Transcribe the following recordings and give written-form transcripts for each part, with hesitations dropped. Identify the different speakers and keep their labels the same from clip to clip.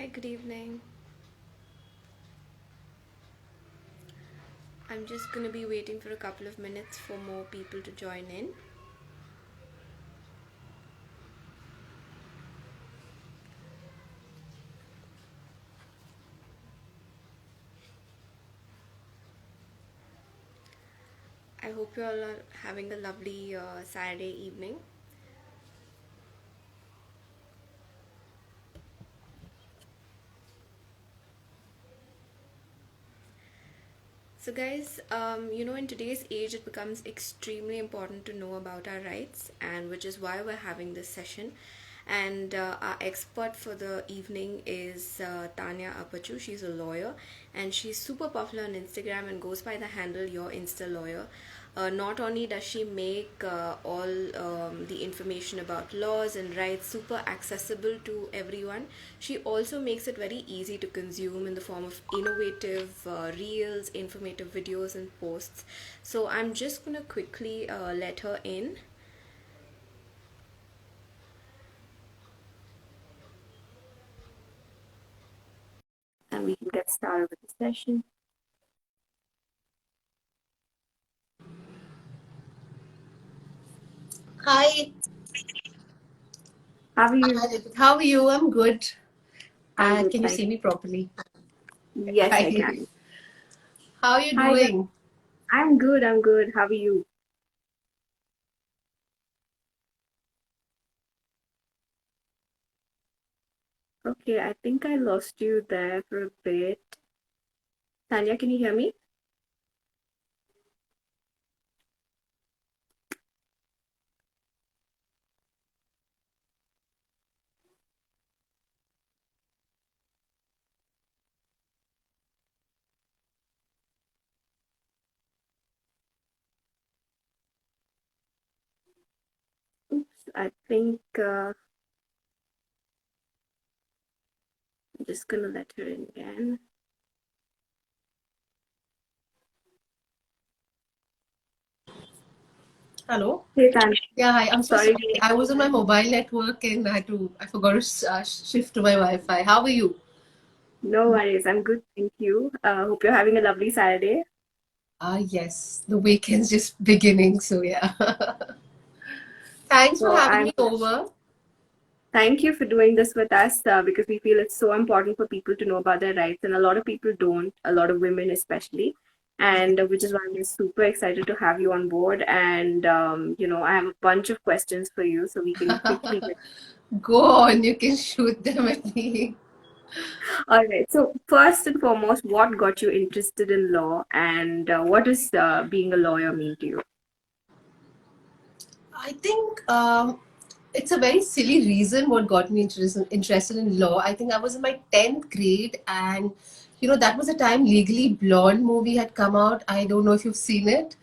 Speaker 1: Hi, good evening. I'm just gonna be waiting for a couple of minutes for more people to join in. I hope you all are having a lovely Saturday evening. So, guys, in today's age, it becomes extremely important to know about our rights, and which is why we're having this session. And our expert for the evening is Tanya Apachu. She's a lawyer, and she's super popular on Instagram and goes by the handle Your Insta Lawyer. Not only does she make all the information about laws and rights super accessible to everyone, she also makes it very easy to consume in the form of innovative reels, informative videos, and posts. So I'm just gonna quickly let her in. And we can get started with the session.
Speaker 2: Hi.
Speaker 1: How are you?
Speaker 2: How are you? I'm good.
Speaker 1: I'm good,
Speaker 2: Can you
Speaker 1: thank
Speaker 2: see me properly?
Speaker 1: you. Yes, I
Speaker 2: Hi.
Speaker 1: can.
Speaker 2: How are you
Speaker 1: Hi,
Speaker 2: doing?
Speaker 1: I'm good. I'm good. How are you? Okay, I think I lost you there for a bit. Tanya, can you hear me? Oops, I think I'm just gonna let her in again.
Speaker 2: Hello?
Speaker 1: Hey, Tanya.
Speaker 2: Yeah, hi. I'm so
Speaker 1: Sorry.
Speaker 2: sorry. I was on my mobile network and I forgot to shift to my Wi-Fi. How are you?
Speaker 1: No worries. I'm good, thank you. Hope you're having a lovely Saturday.
Speaker 2: Yes. The weekend's just beginning, so yeah. Thanks for
Speaker 1: So
Speaker 2: having
Speaker 1: I'm
Speaker 2: me over.
Speaker 1: Thank you for doing this with us because we feel it's so important for people to know about their rights, and a lot of people don't, a lot of women especially, and which is why I'm super excited to have you on board. And I have a bunch of questions for you, so we can quickly get.
Speaker 2: Go on, you can shoot them at me.
Speaker 1: All right. So first and foremost, what got you interested in law, and what does being a lawyer mean to you?
Speaker 2: I think it's a very silly reason what got me interested in law. I think I was in my 10th grade, and that was the time Legally Blonde movie had come out. I don't know if you've seen it.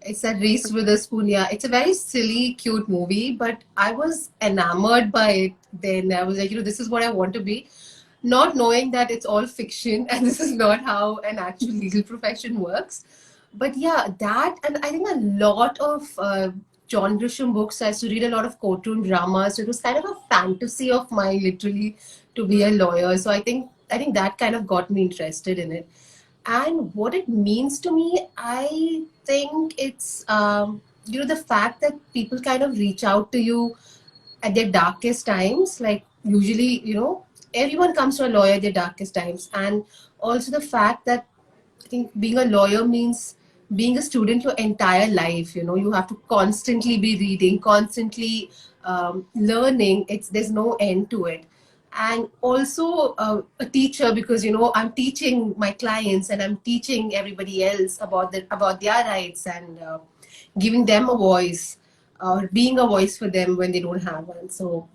Speaker 2: It's a Reese Witherspoon. Yeah, it's a very silly, cute movie, but I was enamored by it then. I was like, this is what I want to be, not knowing that it's all fiction and this is not how an actual legal profession works. But yeah, that, and I think a lot of John Grisham books. I used to read a lot of courtroom dramas. So it was kind of a fantasy of mine, literally, to be a lawyer. So I think that kind of got me interested in it. And what it means to me, I think it's the fact that people kind of reach out to you at their darkest times. Like usually, everyone comes to a lawyer at their darkest times, and also the fact that I think being a lawyer means being a student your entire life. You have to constantly be reading, constantly learning. There's no end to it. And also a teacher, because I'm teaching my clients and I'm teaching everybody else about their rights, and giving them a voice, or being a voice for them when they don't have one. So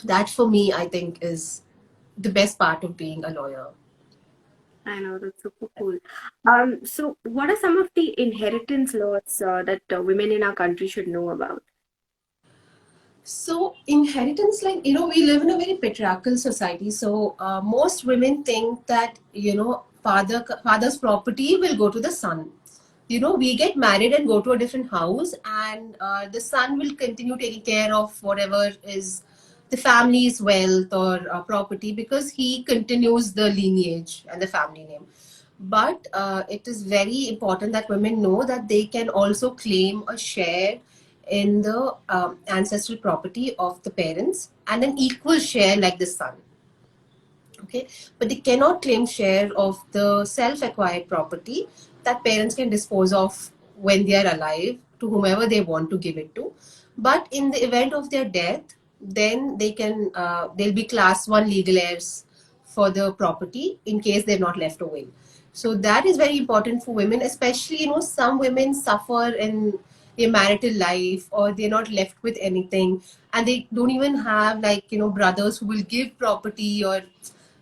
Speaker 2: that for me, I think, is the best part of being a lawyer.
Speaker 1: I know that's super cool. So what are some of the inheritance laws that women in our country should know about?
Speaker 2: So inheritance, like we live in a very patriarchal society. So most women think that father's property will go to the son. We get married and go to a different house, and the son will continue taking care of whatever is the family's wealth or property, because he continues the lineage and the family name. But it is very important that women know that they can also claim a share in the ancestral property of the parents, and an equal share like the son. Okay, but they cannot claim share of the self-acquired property that parents can dispose of when they are alive to whomever they want to give it to. But in the event of their death, then they can they'll be class one legal heirs for the property in case they're not left a will. So that is very important for women, especially, some women suffer in their marital life, or they're not left with anything, and they don't even have, like, brothers who will give property. Or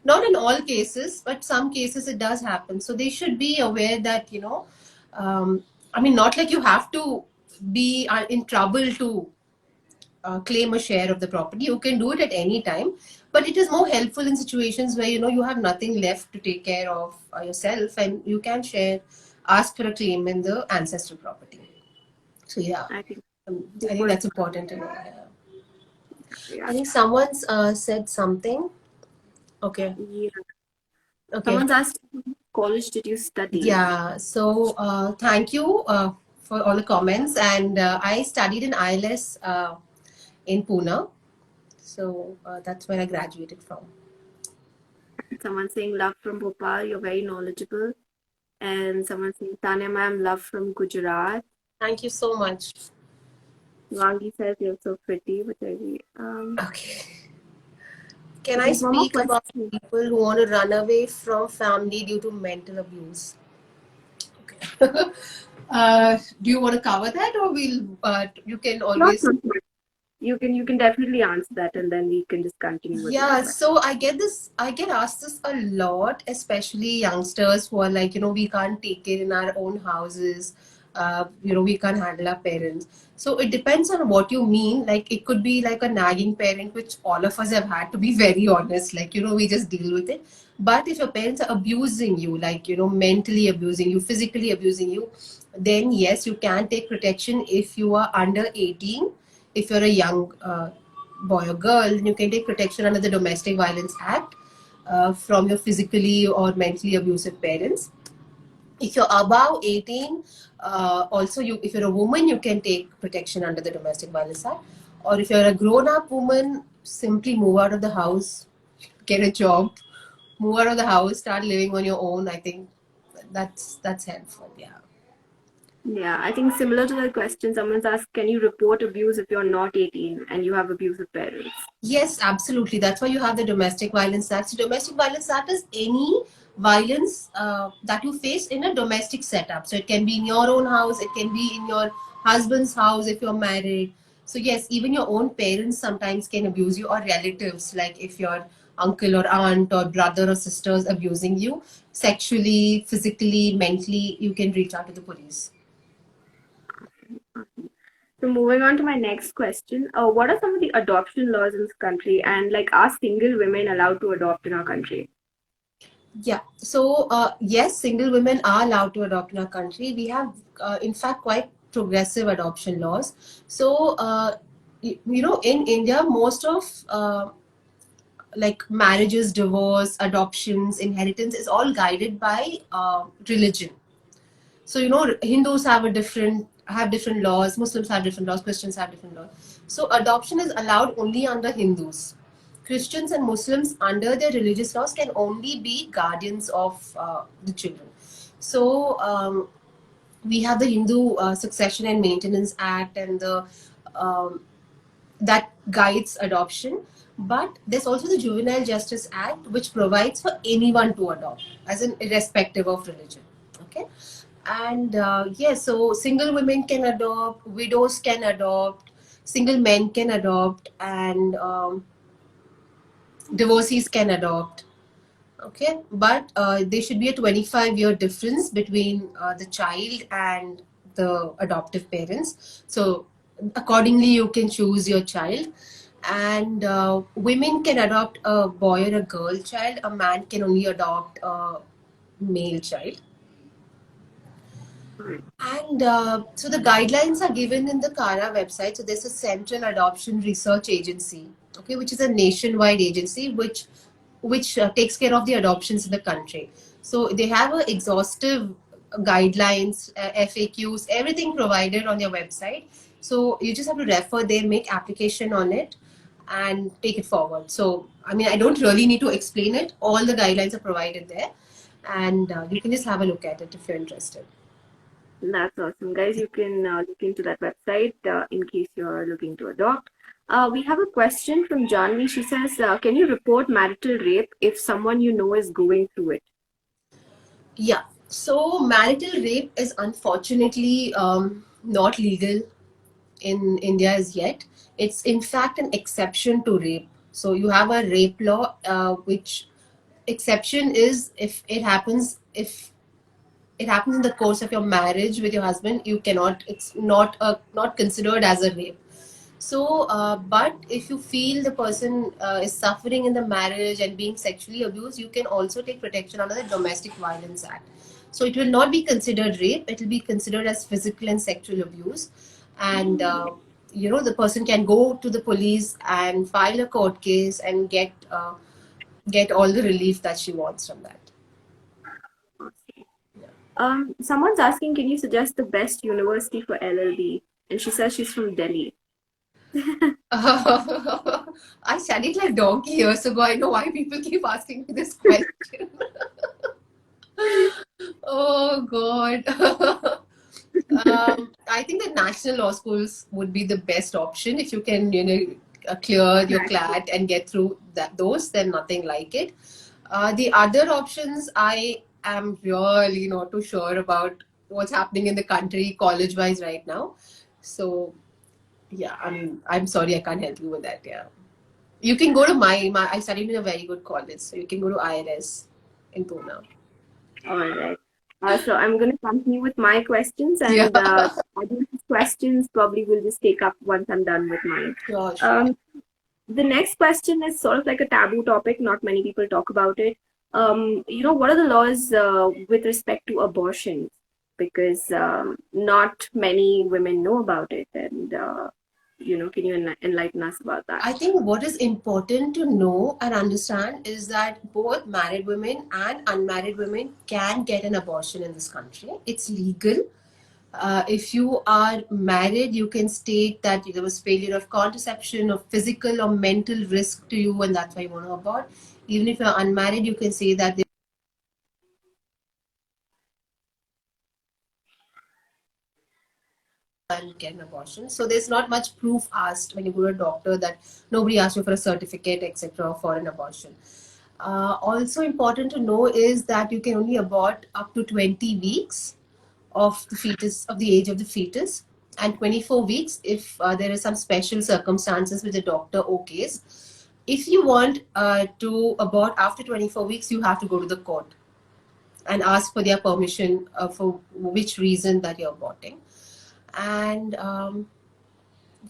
Speaker 2: not in all cases, but some cases it does happen. So they should be aware that, I mean, not like you have to be in trouble to claim a share of the property. You can do it at any time, but it is more helpful in situations where, you have nothing left to take care of yourself, and you can ask for a claim in the ancestral property. So yeah,
Speaker 1: I think
Speaker 2: I think that's important to know. Yeah.
Speaker 1: yeah.
Speaker 2: I think someone's said something. Okay.
Speaker 1: Yeah.
Speaker 2: Okay.
Speaker 1: Someone's asked, what college did you study?
Speaker 2: Yeah, so thank you for all the comments. And I studied in ILS in Pune. So that's where I graduated from.
Speaker 1: Someone saying love from Bhopal, you're very knowledgeable. And someone saying Tanya ma'am, love from Gujarat.
Speaker 2: Thank you so much.
Speaker 1: Wangi says you're so pretty, but
Speaker 2: Okay. Can I
Speaker 1: there's one more
Speaker 2: speak about
Speaker 1: question.
Speaker 2: people who want to run away from family due to mental abuse? Okay. Do you want to cover that, or you can
Speaker 1: Not
Speaker 2: always.
Speaker 1: so much. You can definitely answer that, and then we can just continue with the
Speaker 2: Yeah,
Speaker 1: next question.
Speaker 2: so I get asked this a lot, especially youngsters who are like, we can't take it in our own houses. We can't handle our parents. So it depends on what you mean. Like, it could be like a nagging parent, which all of us have had, to be very honest. Like, we just deal with it. But if your parents are abusing you, like, mentally abusing you, physically abusing you, then yes, you can take protection if you are under 18. If you're a young boy or girl, you can take protection under the Domestic Violence Act from your physically or mentally abusive parents. If you're above 18, also, if you're a woman, you can take protection under the Domestic Violence Act. Or if you're a grown-up woman, simply move out of the house, get a job, move out of the house, start living on your own. I think that's helpful. Yeah.
Speaker 1: Yeah, I think similar to that question, someone's asked, can you report abuse if you're not 18 and you have abusive parents?
Speaker 2: Yes, absolutely. That's why you have the Domestic Violence Act. So Domestic Violence Act is any violence that you face in a domestic setup. So it can be in your own house, it can be in your husband's house if you're married. So yes, even your own parents sometimes can abuse you, or relatives, like if your uncle or aunt or brother or sister is abusing you sexually, physically, mentally, you can reach out to the police.
Speaker 1: So moving on to my next question, what are some of the adoption laws in this country, and like, are single women allowed to adopt in our country?
Speaker 2: Yeah. So, yes, single women are allowed to adopt in our country. We have, in fact, quite progressive adoption laws. So, in India, most of like marriages, divorce, adoptions, inheritance is all guided by religion. So, Hindus have different laws, Muslims have different laws, Christians have different laws. So adoption is allowed only under Hindus. Christians and Muslims, under their religious laws, can only be guardians of the children. So we have the Hindu Succession and Maintenance Act, and the um, that guides adoption. But there's also the Juvenile Justice Act, which provides for anyone to adopt, as in irrespective of religion. Okay, and yes, so single women can adopt, widows can adopt, single men can adopt, and divorcees can adopt. Okay, but there should be a 25-year difference between the child and the adoptive parents. So accordingly, you can choose your child. And women can adopt a boy or a girl child. A man can only adopt a male child. And so the guidelines are given in the CARA website. So there's a Central Adoption Research Agency. okay, which is a nationwide agency which takes care of the adoptions in the country. So they have a exhaustive guidelines, FAQs, everything provided on their website. So you just have to refer there, make application on it, and take it forward. So I mean, I don't really need to explain it. All the guidelines are provided there, and you can just have a look at it if you're interested.
Speaker 1: That's awesome, guys. You can look into that website in case you're looking to adopt. We have a question from Janvi. She says, "Can you report marital rape if someone you know is going through it?"
Speaker 2: Yeah. So marital rape is unfortunately not legal in India as yet. It's in fact an exception to rape. So you have a rape law, which exception is if it happens in the course of your marriage with your husband, you cannot. It's not considered as a rape. So, but if you feel the person is suffering in the marriage and being sexually abused, you can also take protection under the Domestic Violence Act. So it will not be considered rape; it will be considered as physical and sexual abuse, and the person can go to the police and file a court case and get all the relief that she wants from that.
Speaker 1: Okay. Someone's asking, "Can you suggest the best university for LLB?" And she says she's from Delhi.
Speaker 2: I studied like donkey years ago. I know why people keep asking me this question. Oh God. I think that national law schools would be the best option if you can, clear your CLAT and get through those. Then nothing like it. The other options, I am really not too sure about what's happening in the country college-wise right now. So yeah, I'm sorry I can't help you with that. Yeah, you can go to my I studied in a very good college, so you can go to IRS in Pune.
Speaker 1: All right. So I'm going to continue with my questions,
Speaker 2: Yeah,
Speaker 1: and these questions probably will just take up once I'm done with mine.
Speaker 2: sure, sure.
Speaker 1: Um, the next question is sort of like a taboo topic. Not many people talk about it. What are the laws with respect to abortions? Because not many women know about it, and can you enlighten us about that?
Speaker 2: I think what is important to know and understand is that both married women and unmarried women can get an abortion in this country. It's legal. If you are married, you can state that there was failure of contraception or physical or mental risk to you, and that's why you want to abort. Even if you're unmarried, you can say that and get an abortion. So there's not much proof asked when you go to a doctor that nobody asked you for a certificate, etc., for an abortion. Also important to know is that you can only abort up to 20 weeks of the fetus, of the age of the fetus, and 24 weeks if there is some special circumstances with the doctor okays. If you want to abort after 24 weeks, you have to go to the court and ask for their permission for which reason that you're aborting. And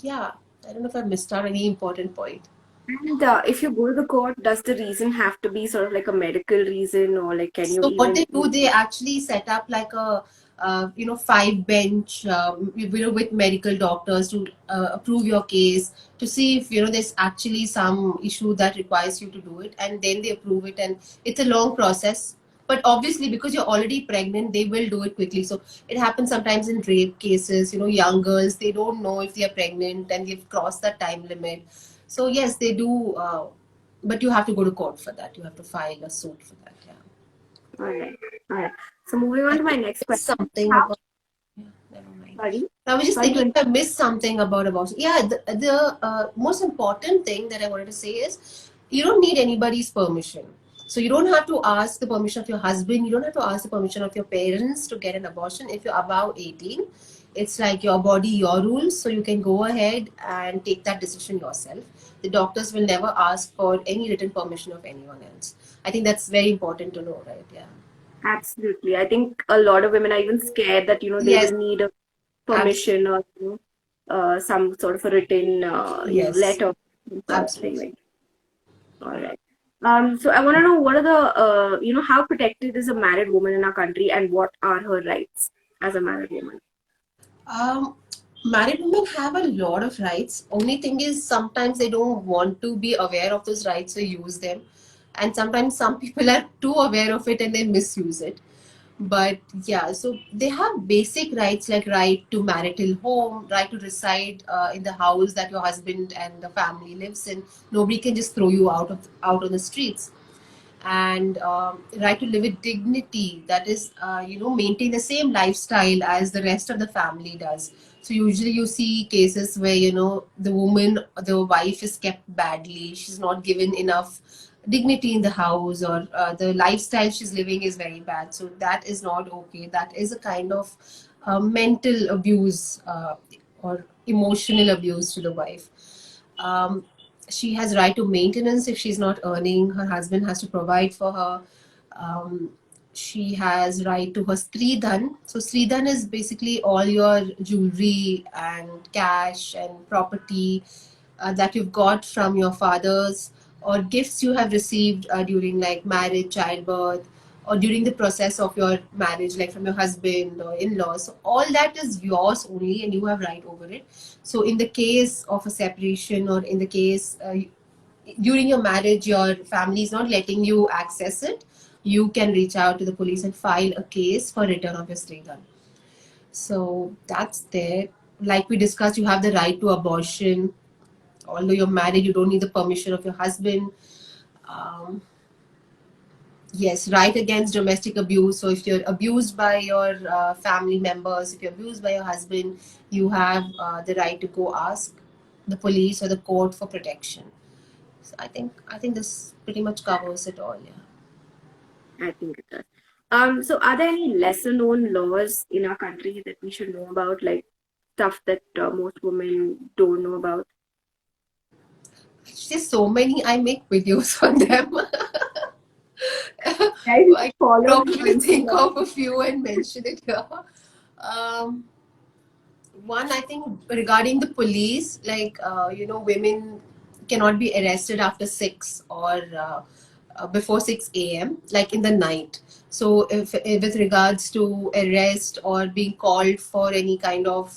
Speaker 2: yeah, I don't know if I missed out any important point.
Speaker 1: And if you go to the court, does the reason have to be sort of like a medical reason, or like can you
Speaker 2: So what
Speaker 1: even?
Speaker 2: they do, they actually set up like a five bench with medical doctors to approve your case to see if there's actually some issue that requires you to do it, and then they approve it, and it's a long process. But obviously, because you're already pregnant, they will do it quickly. So it happens sometimes in rape cases. Young girls, they don't know if they are pregnant and they've crossed that time limit. So yes, they do. But you have to go to court for that. You have to file a suit for that. Yeah.
Speaker 1: All right, all right. So moving
Speaker 2: I
Speaker 1: on to my
Speaker 2: think
Speaker 1: next
Speaker 2: I missed
Speaker 1: question.
Speaker 2: something
Speaker 1: How?
Speaker 2: about. Yeah, never mind.
Speaker 1: Sorry,
Speaker 2: I was just
Speaker 1: sorry to
Speaker 2: thinking I missed something about abortion. Yeah, the most important thing that I wanted to say is you don't need anybody's permission. So you don't have to ask the permission of your husband. You don't have to ask the permission of your parents to get an abortion if you're above 18. It's like your body, your rules. So you can go ahead and take that decision yourself. The doctors will never ask for any written permission of anyone else. I think that's very important to know, right? Yeah.
Speaker 1: Absolutely. I think a lot of women are even scared that they
Speaker 2: Yes,
Speaker 1: will need a
Speaker 2: absolutely.
Speaker 1: permission or some sort of a written
Speaker 2: Yes,
Speaker 1: letter, some sort of thing
Speaker 2: absolutely.
Speaker 1: like. All right. So I want to know what are the how protected is a married woman in our country, and what are her rights as a married woman?
Speaker 2: Um, Married women have a lot of rights. Only thing is sometimes they don't want to be aware of those rights or use them. And sometimes some people are too aware of it and they misuse it. But yeah, so they have basic rights like right to marital home, right to reside in the house that your husband and the family lives in. Nobody can just throw you out on the streets. And right to live with dignity, that is maintain the same lifestyle as the rest of the family does. So usually you see cases where the wife is kept badly, she's not given enough dignity in the house, or the lifestyle she's living is very bad. So that is not okay. That is a kind of mental abuse, or emotional abuse to the wife. um, she has right to maintenance. If she's not earning, her husband has to provide for her. um, she has right to her sridhan. So sridhan is basically all your jewelry and cash and property that you've got from your fathers, or gifts you have received during like marriage, childbirth, or during the process of your marriage, like from your husband or in-laws. So all that is yours only, and you have right over it. So in the case of a separation, or in the case during your marriage, your family is not letting you access it, you can reach out to the police and file a case for return of your sridhan. So that's there. Like we discussed, you have the right to abortion. Although you're married, you don't need the permission of your husband. Um, yes, right against domestic abuse. So if you're abused by your family members, if you're abused by your husband, you have the right to go ask the police or the court for protection. So I think this pretty much covers it all. Yeah.
Speaker 1: I think it does. So are there any lesser known laws in our country that we should know about, like stuff that most women don't know about?
Speaker 2: There's so many. I make videos on them.
Speaker 1: Guys, you
Speaker 2: I
Speaker 1: should follow me
Speaker 2: probably
Speaker 1: on
Speaker 2: think
Speaker 1: Instagram.
Speaker 2: of a few and mention it here. Um, One, I think, regarding the police, like women cannot be arrested after 6, or before 6 a.m., like in the night. So if with regards to arrest or being called for any kind of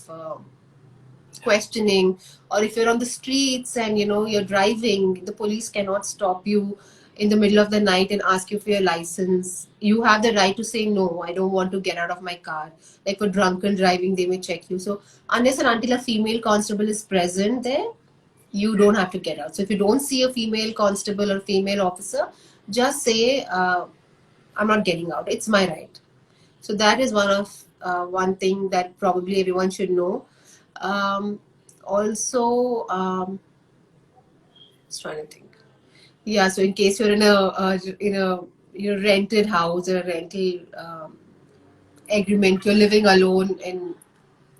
Speaker 2: questioning, or if you're on the streets and you're driving, the police cannot stop you in the middle of the night and ask you for your license. You have the right to say, no, I don't want to get out of my car. Like for drunken driving, they may check you. So unless and until a female constable is present there, you don't have to get out. So if you don't see a female constable or female officer, just say, I'm not getting out, it's my right. So that is one thing that probably everyone should know. Also, just trying to think. Yeah, so in case you're in a rented house or a rental agreement, you're living alone in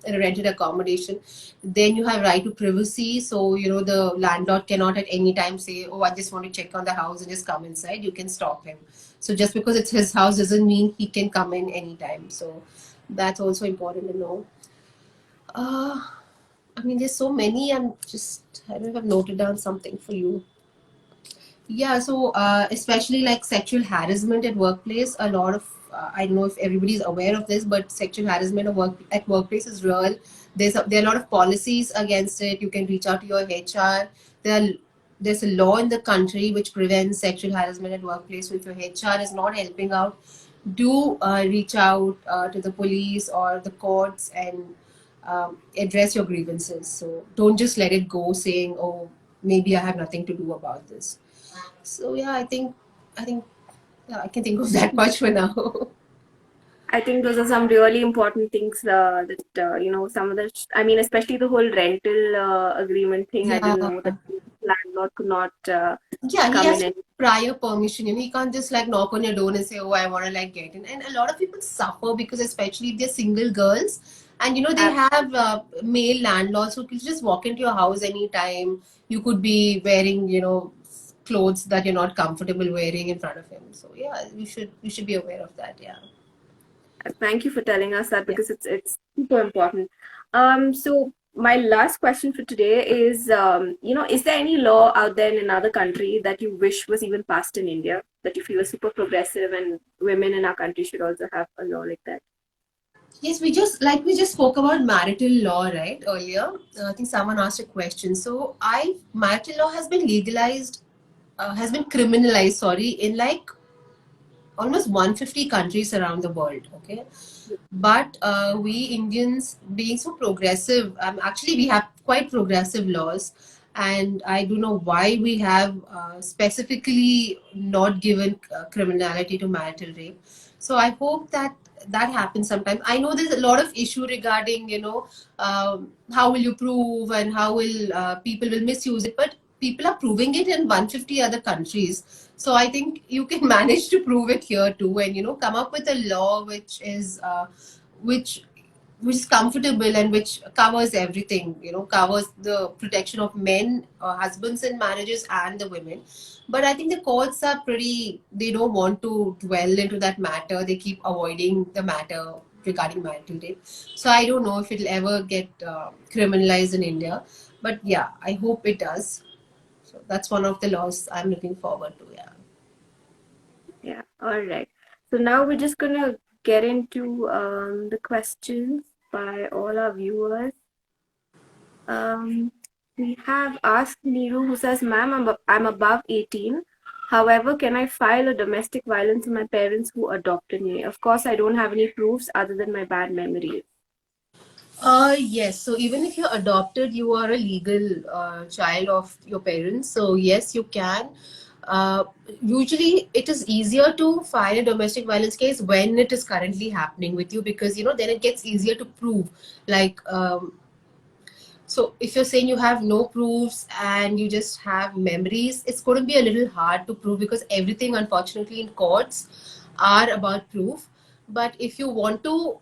Speaker 2: a rented accommodation, then you have right to privacy. So the landlord cannot at any time say, "Oh, I just want to check on the house and just come inside." You can stop him. So just because it's his house doesn't mean he can come in anytime. So that's also important to know. Uh, I mean, there's so many. I don't know if I've noted down something for you. Yeah, so especially like sexual harassment at workplace, a lot of I don't know if everybody's aware of this, but sexual harassment at workplace is real. There are a lot of policies against it. You can reach out to your HR. There are, there's a law in the country which prevents sexual harassment at workplace. So if your HR is not helping out, do reach out to the police or the courts and address your grievances. So don't just let it go saying, "Oh, maybe I have nothing to do about this." So yeah, I think yeah, I can think of that much for now.
Speaker 1: I think those are some really important things that some of the. I mean, especially the whole rental agreement thing. I
Speaker 2: Yeah,
Speaker 1: didn't know that the landlord could not
Speaker 2: yeah, he
Speaker 1: come
Speaker 2: has
Speaker 1: in
Speaker 2: to
Speaker 1: and
Speaker 2: prior permission. He can't just like knock on your door and say, "Oh, I want to like get in." And a lot of people suffer because, especially if they're single girls, and they have male landlords who can just walk into your house anytime. You could be wearing, clothes that you're not comfortable wearing in front of him. So yeah, we should be aware of that. Yeah.
Speaker 1: thank you for telling us that
Speaker 2: Yeah.
Speaker 1: because it's super important. So my last question for today is, is there any law out there in another country that you wish was even passed in India that you feel is super progressive and women in our country should also have a law like that?
Speaker 2: Yes, we just spoke about marital law, right, earlier. I think someone asked a question. So I marital law has been legalized, has been criminalized, sorry, in like almost 150 countries around the world. Okay, but we Indians, being so progressive, actually we have quite progressive laws, and I don't know why we have specifically not given criminality to marital rape. So I hope that that happens sometime. I know there's a lot of issue regarding, how will you prove and how will people will misuse it, but people are proving it in 150 other countries. So I think you can manage to prove it here too, and come up with a law which which is comfortable and which covers everything, covers the protection of men, husbands in marriages, and the women. But I think the courts are pretty, they don't want to dwell into that matter. They keep avoiding the matter regarding marital rape. So I don't know if it'll ever get criminalized in India. But yeah, I hope it does. So that's one of the laws I'm looking forward to. Yeah.
Speaker 1: Yeah, all right. So now we're just gonna get into the questions by all our viewers. Um, we have asked Neeru, who says, "Ma'am, I'm above 18. However, can I file a domestic violence on my parents who adopted me? Of course, I don't have any proofs other than my bad memories."
Speaker 2: Yes. So even if you're adopted, you are a legal child of your parents. So yes, you can. Uh, Usually, it is easier to file a domestic violence case when it is currently happening with you, because then it gets easier to prove. Like, so if you're saying you have no proofs and you just have memories, it's going to be a little hard to prove, because everything, unfortunately, in courts are about proof. But if you want to,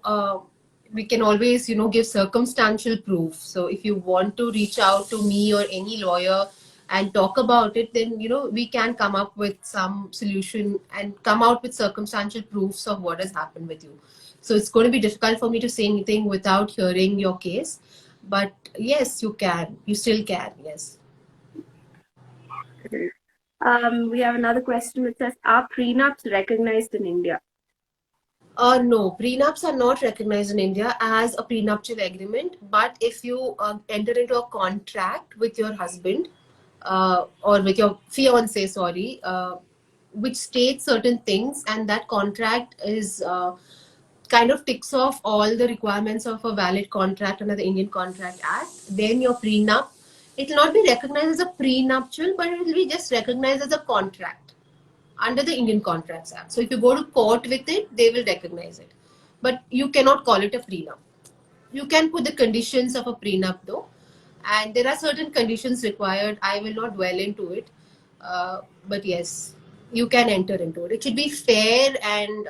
Speaker 2: we can always, give circumstantial proof. So if you want to reach out to me or any lawyer and talk about it, then, we can come up with some solution and come out with circumstantial proofs of what has happened with you. So it's going to be difficult for me to say anything without hearing your case. But yes, you can. You still can. Yes.
Speaker 1: We have another question which says, "Are prenups recognized in India?"
Speaker 2: No, prenups are not recognized in India as a prenuptial agreement. But if you enter into a contract with your husband, or with your fiance, sorry, which states certain things, and that contract is kind of ticks off all the requirements of a valid contract under the Indian Contract Act, then your prenup, it will not be recognized as a prenuptial, but it will be just recognized as a contract under the Indian Contracts Act. So if you go to court with it, they will recognize it. But you cannot call it a prenup. You can put the conditions of a prenup though, and there are certain conditions required. I will not dwell into it, but yes, you can enter into it. It should be fair, and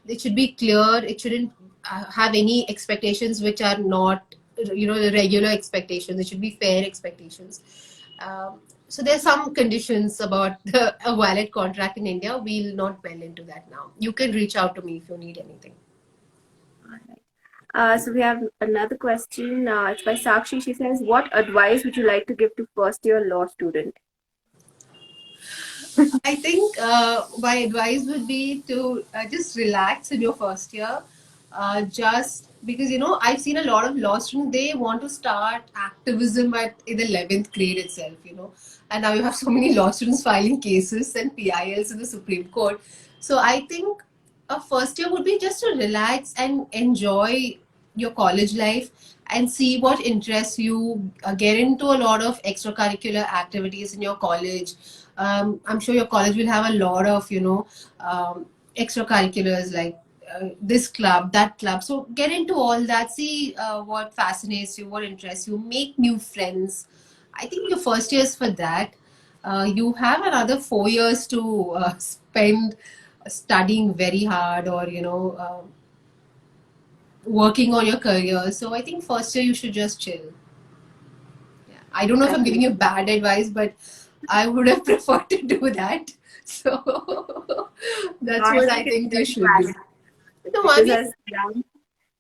Speaker 2: it should be clear. It shouldn't have any expectations which are not, the regular expectations. It should be fair expectations. So there's some conditions about a valid contract in India. We'll not dwell into that now. You can reach out to me if you need anything.
Speaker 1: All right. So we have another question. It's by Sakshi. She says, "What advice would you like to give to first year law student?"
Speaker 2: I think my advice would be to just relax in your first year. Just because I've seen a lot of law students, they want to start activism in the 11th grade itself, and now you have so many law students filing cases and PILs in the Supreme Court. So I think a first year would be just to relax and enjoy your college life and see what interests you. Get into a lot of extracurricular activities in your college. I'm sure your college will have a lot of extracurriculars, like this club, that club. So get into all that. See what fascinates you, what interests you. Make new friends. I think your first year is for that. You have another 4 years to spend studying very hard, or working on your career. So I think first year you should just chill. Yeah. I don't know if I'm giving you bad advice, but I would have preferred to do that. So
Speaker 1: No,
Speaker 2: that's
Speaker 1: I
Speaker 2: what
Speaker 1: think
Speaker 2: I
Speaker 1: it's
Speaker 2: think you
Speaker 1: very
Speaker 2: should do.
Speaker 1: valid
Speaker 2: No, I
Speaker 1: because
Speaker 2: mean,
Speaker 1: as young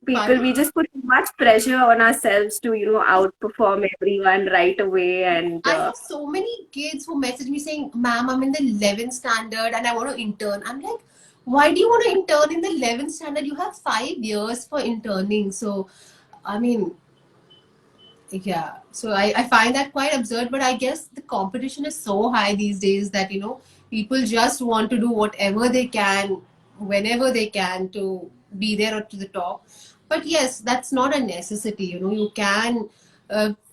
Speaker 1: people,
Speaker 2: pardon?
Speaker 1: we just put much pressure on ourselves to, outperform everyone right away. And
Speaker 2: I have so many kids who message me saying, "Ma'am, I'm in the 11th standard and I want to intern." I'm like, why do you want to intern in the 11th standard? You have 5 years for interning. So, I mean, yeah. So I find that quite absurd, but I guess the competition is so high these days that, people just want to do whatever they can, whenever they can to be there or to the top. But yes, that's not a necessity. You can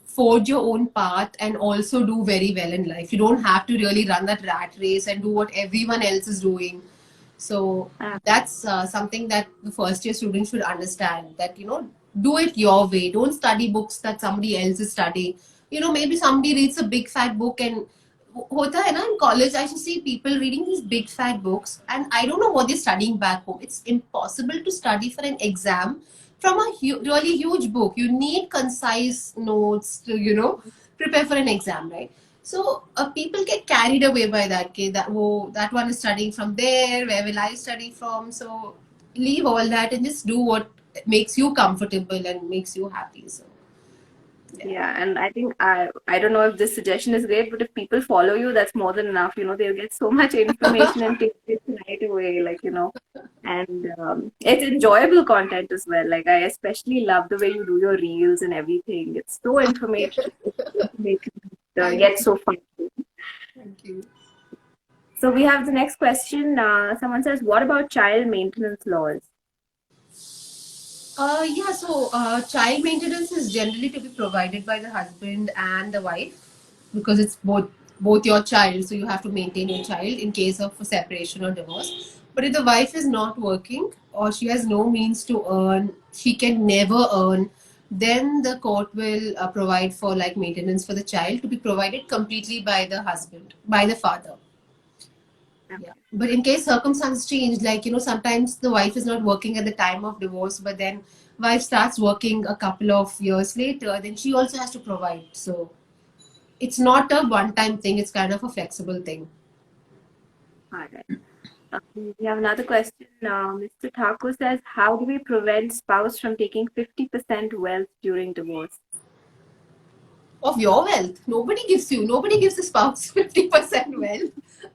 Speaker 2: forge your own path and also do very well in life. You don't have to really run that rat race and do what everyone else is doing. So that's something that the first year students should understand, that, do it your way. Don't study books that somebody else is studying. Maybe somebody reads a big fat book and hota hai na, in college I should see people reading these big fat books and I don't know what they're studying back home. It's impossible to study for an exam from a really huge book. You need concise notes to, prepare for an exam, right? So people get carried away by that. Okay, that one is studying from there. Where will I study from? So leave all that and just do what makes you comfortable and makes you happy. So yeah.
Speaker 1: Yeah, and I think I don't know if this suggestion is great, but if people follow you, that's more than enough. They'll get so much information and take it right away, and it's enjoyable content as well. Like I especially love the way you do your reels and everything. It's so informative. It makes it
Speaker 2: Thank
Speaker 1: get
Speaker 2: you.
Speaker 1: so fun.
Speaker 2: Thank you.
Speaker 1: So we have the next question. Someone says, "What about child maintenance laws?"
Speaker 2: Yeah, so child maintenance is generally to be provided by the husband and the wife because it's both your child, so you have to maintain your child in case of a separation or divorce. But if the wife is not working or she has no means to earn, she can never earn, then the court will provide for like maintenance for the child to be provided completely by the husband, by the father. Yeah. But in case circumstances change, like, sometimes the wife is not working at the time of divorce, but then wife starts working a couple of years later, then she also has to provide. So it's not a one-time thing, it's kind of a flexible thing.
Speaker 1: All right. We have another question. Mr. Thakur says, "How do we prevent spouse from taking 50% wealth during divorce?"
Speaker 2: Of your wealth. Nobody gives the spouse 50% wealth.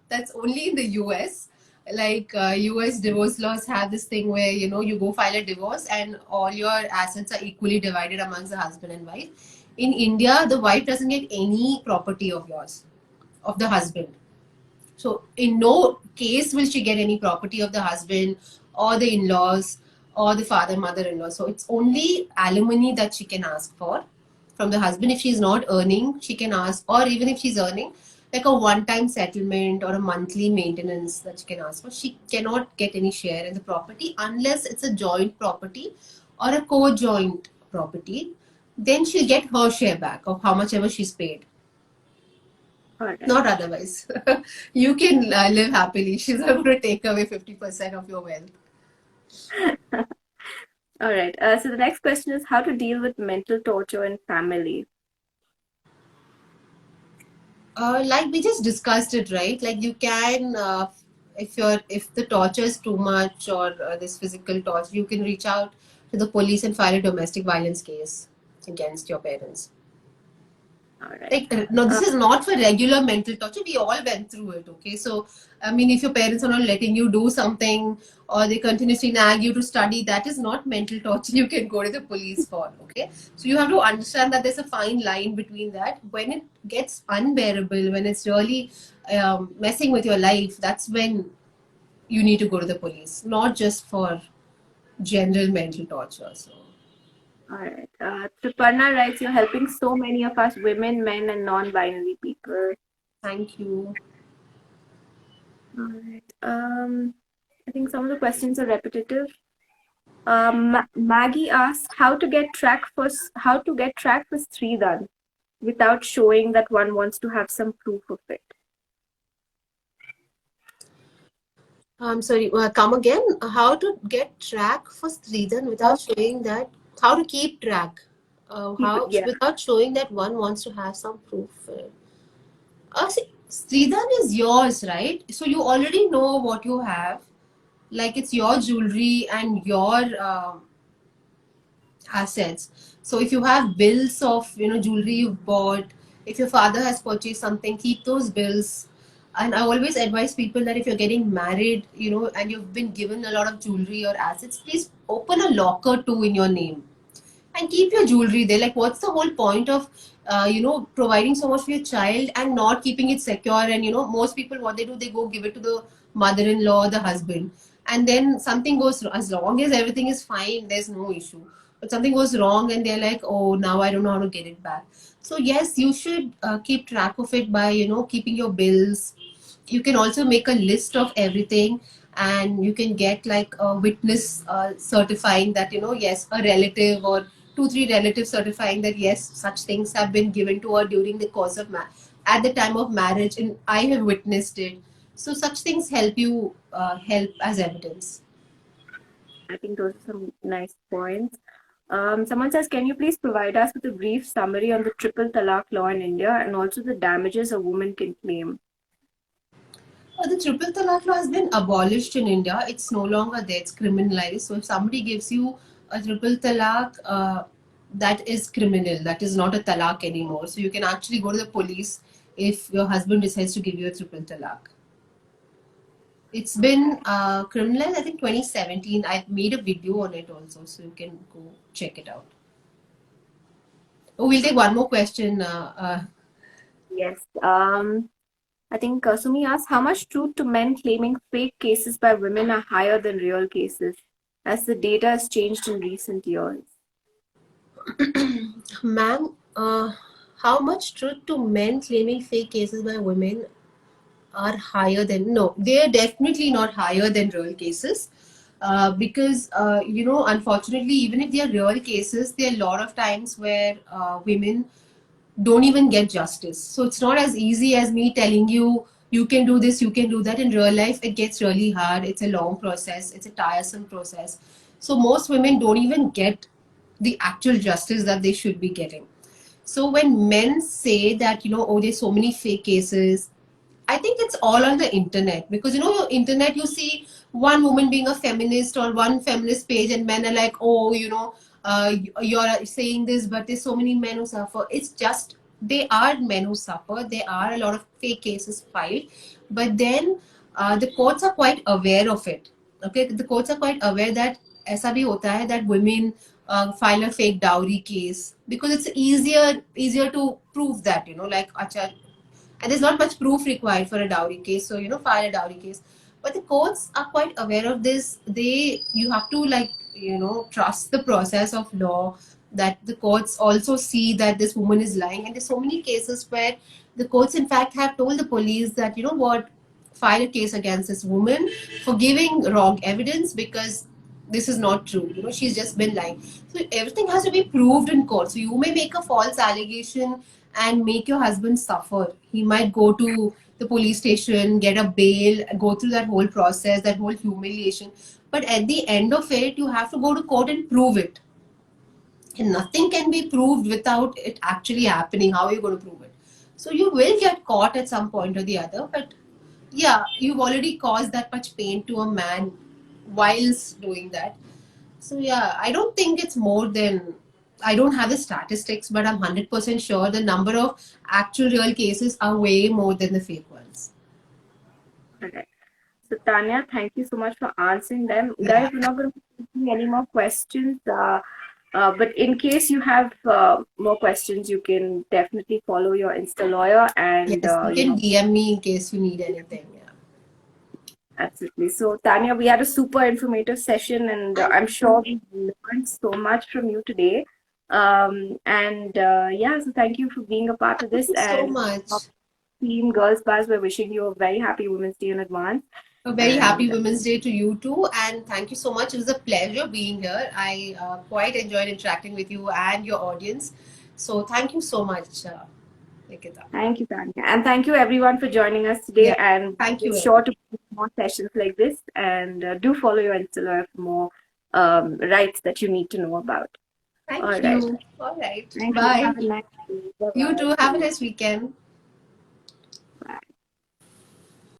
Speaker 2: That's only in the US. Like US divorce laws have this thing where, you go file a divorce and all your assets are equally divided amongst the husband and wife. In India, the wife doesn't get any property of yours, of the husband. So in no case will she get any property of the husband or the in-laws or the father mother-in-law. So it's only alimony that she can ask for from the husband. If she's not earning, she can ask, or even if she's earning, like a one-time settlement or a monthly maintenance that she can ask for. She cannot get any share in the property unless it's a joint property or a co-joint property. Then she'll get her share back of how much ever she's paid.
Speaker 1: All right.
Speaker 2: Not otherwise. You can live happily. She's not going to take away 50% of your wealth.
Speaker 1: All right. So the next question is how to deal with mental torture in family.
Speaker 2: Like we just discussed it, right? Like you can, if the torture is too much or this physical torture, you can reach out to the police and file a domestic violence case against your parents.
Speaker 1: All right.
Speaker 2: Like, no, this is not for regular mental torture. We all went through it, okay? So, I mean, if your parents are not letting you do something or they continuously nag you to study, that is not mental torture you can go to the police for, okay? So, you have to understand that there's a fine line between that. When it gets unbearable, when it's really messing with your life, that's when you need to go to the police, not just for general mental torture. So,
Speaker 1: All right. Suparna writes, "You're helping so many of us women, men, and non-binary people."
Speaker 2: thank you.
Speaker 1: All right. I think some of the questions are repetitive. Maggie asks, how to get track for Sridhan without showing that one wants to have some proof of it."
Speaker 2: I'm sorry, come again. How to get track for Sridhan without showing that? How to keep track? How
Speaker 1: Yeah.
Speaker 2: without showing that one wants to have some proof? See, Sridhan is yours, right? So you already know what you have. Like it's your jewelry and your assets. So if you have bills of jewelry you've bought, if your father has purchased something, keep those bills. And I always advise people that if you're getting married, and you've been given a lot of jewelry or assets, please open a locker too in your name and keep your jewelry there. Like, what's the whole point of, providing so much for your child and not keeping it secure? And, most people, what they do, they go give it to the mother in law, the husband. And then something goes wrong. As long as everything is fine, there's no issue. But something goes wrong, and they're like, oh, now I don't know how to get it back. So, yes, you should keep track of it by, keeping your bills. You can also make a list of everything, and you can get like a witness certifying that, yes, a relative or 2 3 relatives certifying that yes, such things have been given to her during the course of at the time of marriage, and I have witnessed it. So such things help you, help as evidence.
Speaker 1: I think those are some nice points. Someone says, can you please provide us with a brief summary on the triple talaq law in India and also the damages a woman can claim?
Speaker 2: The triple talaq law has been abolished in India. It's no longer there. It's criminalized. So if somebody gives you a triple talaq, that is criminal. That is not a talaq anymore. So you can actually go to the police if your husband decides to give you a triple talaq. It's been criminalized, I think 2017. I've made a video on it also, so you can go check it out. Oh, we'll take one more question.
Speaker 1: Yes. I think Sumi asked, how much truth to men claiming fake cases by women are higher than real cases, as the data has changed in recent years?
Speaker 2: Ma'am, how much truth to men claiming fake cases by women are higher than? No, they are definitely not higher than real cases. Because unfortunately, even if they are real cases, there are a lot of times where women don't even get justice. So it's not as easy as me telling you, you can do this, you can do that. In real life, it gets really hard. It's a long process, it's a tiresome process. So most women don't even get the actual justice that they should be getting. So when men say that, oh, there's so many fake cases, I think it's all on the internet, because your internet, you see one woman being a feminist on one feminist page, and men are like, oh, you're saying this, but there's so many men who suffer. It's just, they are men who suffer. There are a lot of fake cases filed, but then the courts are quite aware of it. Okay, the courts are quite aware that ऐसा भी होता है that women file a fake dowry case because it's easier to prove that, like अच्छा, and there's not much proof required for a dowry case, so file a dowry case. But the courts are quite aware of this. You have to, like, trust the process of law, that the courts also see that this woman is lying. And there's so many cases where the courts in fact have told the police that, what, file a case against this woman for giving wrong evidence, because this is not true, she's just been lying. So everything has to be proved in court. So you may make a false allegation and make your husband suffer. He might go to the police station, get a bail, go through that whole process, that whole humiliation. But at the end of it, you have to go to court and prove it. And nothing can be proved without it actually happening. How are you going to prove it? So you will get caught at some point or the other. But yeah, you've already caused that much pain to a man whilst doing that. So yeah, I don't think it's more than, I don't have the statistics, but I'm 100% sure the number of actual real cases are way more than the fake ones.
Speaker 1: Okay. So Tanya, thank you so much for answering them.
Speaker 2: Yeah.
Speaker 1: Guys, we're not going to be taking any more questions. But in case you have more questions, you can definitely follow your Insta lawyer and
Speaker 2: Yes, you can DM me in case you need anything. Yeah.
Speaker 1: Absolutely. So Tanya, we had a super informative session, and I'm sure we learned so much from you today. Yeah, so thank you for being a part of this.
Speaker 2: Thank you so much.
Speaker 1: Team Girls Buzz, we're wishing you a very happy Women's Day in advance.
Speaker 2: A very happy Women's Day to you too, and thank you so much. It was a pleasure being here. I quite enjoyed interacting with you and your audience. So thank you so much, Nikita.
Speaker 1: Thank you, Tanya, and thank you everyone for joining us today.
Speaker 2: Yeah,
Speaker 1: and
Speaker 2: thank you.
Speaker 1: Sure to do more sessions like this, and do follow your Insta for more rights that you need to know about.
Speaker 2: Thank you. All right.
Speaker 1: Thank
Speaker 2: Bye.
Speaker 1: You. Have a nice day.
Speaker 2: You too. Have a nice weekend.